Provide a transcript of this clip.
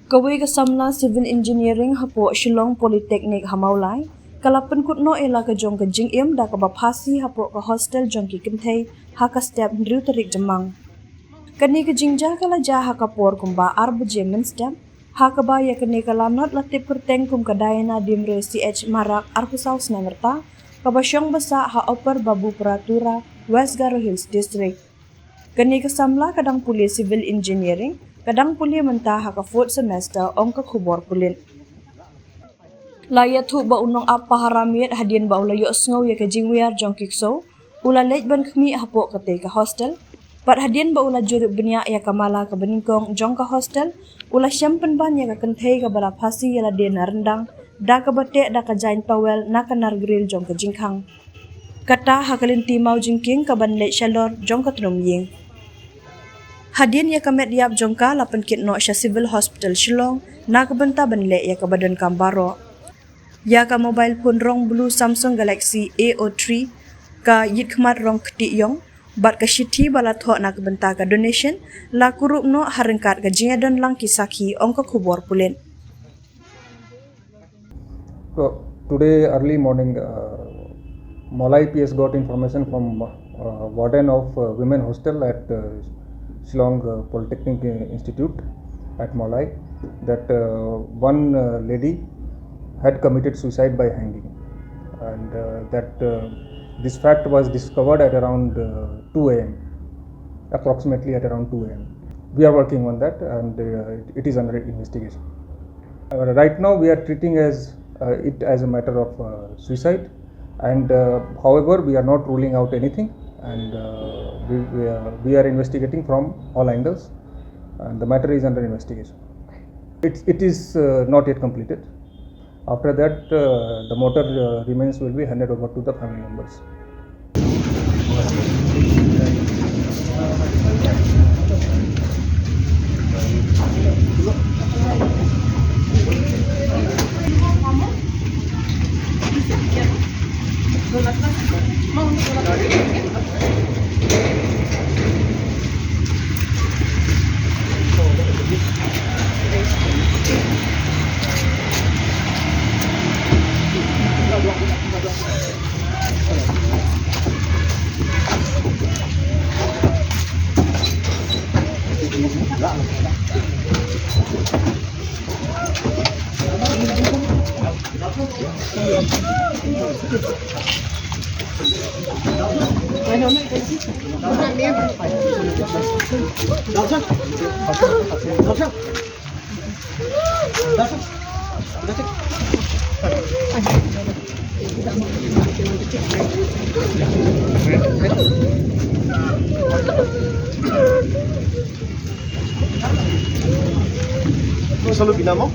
Kawai ka samla civil engineering hapo Shillong Polytechnic hamaulai, kalapan kutno ela ka jong ka jingim da ka bapasi hapo ka hostel jong ki kentay ha ka step ndriu tarik jamang. Kani ka jingja kala ja ha ka por kumba arba jemen step, ha ka ba ya kani ka lamnat latip kurteng kum ka dayana dimre CH marak arkusaus namerta, ka basyong basa ha upper babu peratura West Garo Hills District. Kani ka samla kadang pule civil engineering, kadang puli mentah haka 4th semester ong ka kubor pulin. Layat hu ba unong apa haramiat hadian ba ulayo sngaw ya ka jingwiar jong kikso, ula lej ban kami hapo kate ka hostel, pat hadian ba ula juruk benya ya kamala ka beningkong jong ka hostel, ula syampen ban ya ka kentay ka balapasi ya la dia na rendang, da ka bate da ka jain towel na ka nargril jong ka jingkang. Kata hakalinti mau jingking ka ban lej shalor jong ka trum ying. Hadian ya kamet diap jongka lapan kit no sya civil hospital Shillong na kabenta banle ya ka badan kambaro. Ya ka mobile phone rong blue Samsung Galaxy A03 ka yit khmat rong kti yong bat ka shithi balat ho na kabenta ka donation la kurup no harengkat ka jingadon lang kisaki ong ka kubor pulen. So today early morning Malay PS got information from warden of women hostel at Shillong Polytechnic Institute at Malay that one lady had committed suicide by hanging, and that this fact was discovered at around 2 a.m. approximately at around 2 a.m. We are working on that, and it is under investigation. Right now we are treating it as a matter of suicide, and however we are not ruling out anything, and we are investigating from all angles, and the matter is under investigation. It is not yet completed. After that, the motor remains will be handed over to the family members. Selalu bina mo?